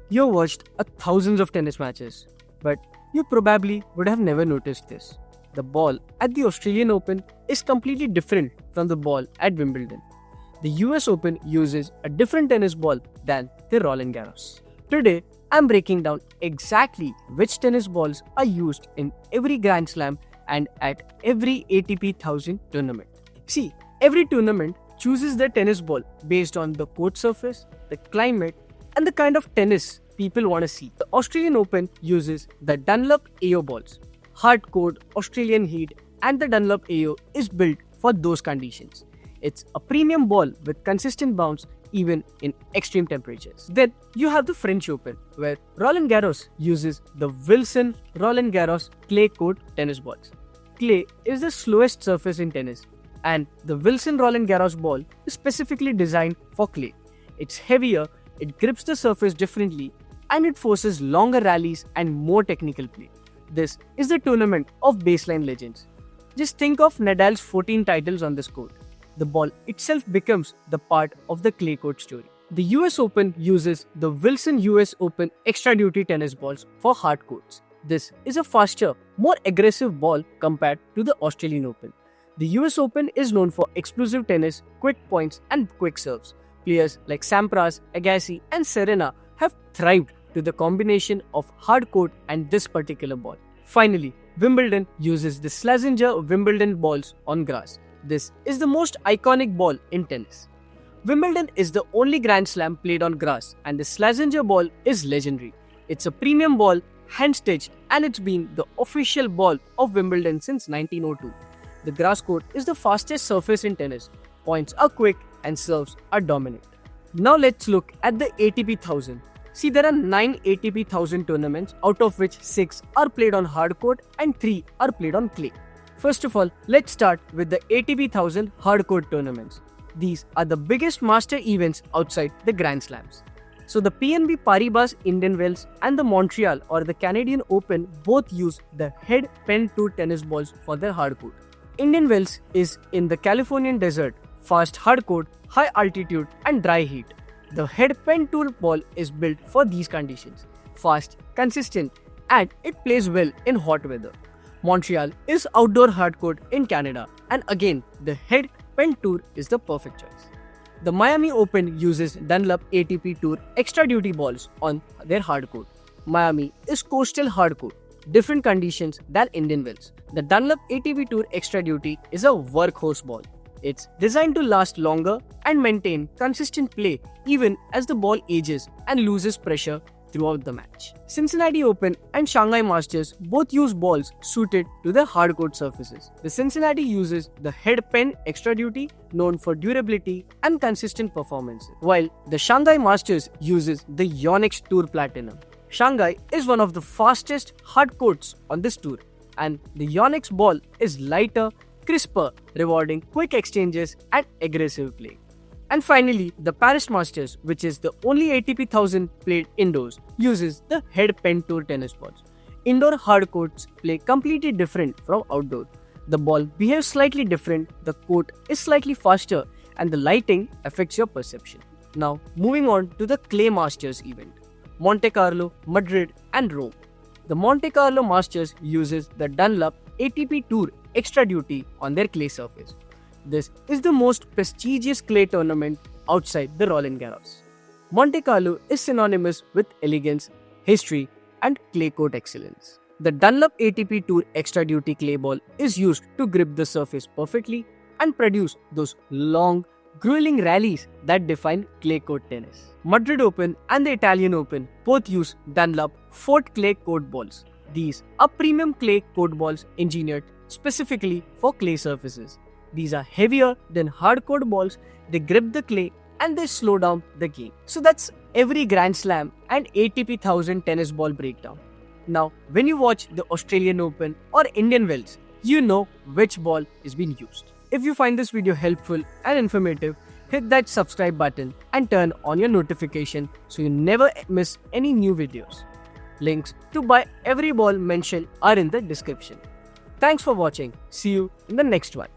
You watched thousands of tennis matches, but you probably would have never noticed this. The ball at the Australian Open is completely different from the ball at Wimbledon. The US Open uses a different tennis ball than the Roland Garros. Today, I'm breaking down exactly which tennis balls are used in every Grand Slam and at every ATP 1000 tournament. See, every tournament chooses their tennis ball based on the court surface, the climate, and the kind of tennis people want to see. The Australian Open uses the Dunlop AO balls. Hard court, Australian heat, and the Dunlop AO is built for those conditions. It's a premium ball with consistent bounce even in extreme temperatures. Then you have the French Open, where Roland Garros uses the Wilson Roland Garros clay court tennis balls. Clay is the slowest surface in tennis, and the Wilson Roland Garros ball is specifically designed for clay. It's heavier, it grips the surface differently, and it forces longer rallies and more technical play. This is the tournament of baseline legends. Just think of Nadal's 14 titles on this court. The ball itself becomes the part of the clay court story. The US Open uses the Wilson US Open extra duty tennis balls for hard courts. This is a faster, more aggressive ball compared to the Australian Open. The US Open is known for explosive tennis, quick points, and quick serves. Players like Sampras, Agassi, and Serena have thrived to the combination of hard court and this particular ball. Finally, Wimbledon uses the Slazenger Wimbledon balls on grass. This is the most iconic ball in tennis. Wimbledon is the only Grand Slam played on grass, and the Slazenger ball is legendary. It's a premium ball, hand-stitched, and it's been the official ball of Wimbledon since 1902. The grass court is the fastest surface in tennis. Points are quick and serves are dominant. Now let's look at the ATP 1000. See, there are 9 ATP 1000 tournaments, out of which 6 are played on hard court and 3 are played on clay. First of all, let's start with the ATP 1000 hard court tournaments. These are the biggest master events outside the Grand Slams. So the PNB Paribas Indian Wells and the Montreal or the Canadian Open both use the Head Pen Tour tennis balls for their hard court. Indian Wells is in the Californian desert, fast hard court, high altitude and dry heat. The Head Pen Tour ball is built for these conditions, fast, consistent, and it plays well in hot weather. Montreal is outdoor hard court in Canada, and again the Head Pen Tour is the perfect choice. The Miami Open uses Dunlop ATP Tour extra duty balls on their hard court. Miami is coastal hard court, different conditions than Indian Wells. The Dunlop ATP Tour extra duty is a workhorse ball. It's designed to last longer and maintain consistent play even as the ball ages and loses pressure throughout the match. Cincinnati Open and Shanghai Masters both use balls suited to the hard court surfaces. The Cincinnati uses the Head Pen extra duty, known for durability and consistent performance, while the Shanghai Masters uses the Yonex Tour Platinum. Shanghai is one of the fastest hard courts on this tour, and the Yonex ball is lighter, crisper, rewarding quick exchanges and aggressive play. And finally, the Paris Masters, which is the only ATP 1000 played indoors, uses the Head Pen Tour tennis balls. Indoor hard courts play completely different from outdoor. The ball behaves slightly different, the court is slightly faster, and the lighting affects your perception. Now, moving on to the Clay Masters event. Monte Carlo, Madrid, and Rome. The Monte Carlo Masters uses the Dunlop ATP Tour extra duty on their clay surface. This is the most prestigious clay tournament outside the Roland Garros. Monte Carlo is synonymous with elegance, history, and clay court excellence. The Dunlop ATP Tour extra duty clay ball is used to grip the surface perfectly and produce those long, grueling rallies that define clay court tennis. Madrid Open and the Italian Open both use Dunlop Fort clay court balls. These are premium clay court balls engineered specifically for clay surfaces. These are heavier than hard court balls, they grip the clay and they slow down the game. So that's every Grand Slam and ATP 1000 tennis ball breakdown. Now, when you watch the Australian Open or Indian Wells, you know which ball is being used. If you find this video helpful and informative, hit that subscribe button and turn on your notification so you never miss any new videos. Links to buy every ball mentioned are in the description. Thanks for watching. See you in the next one.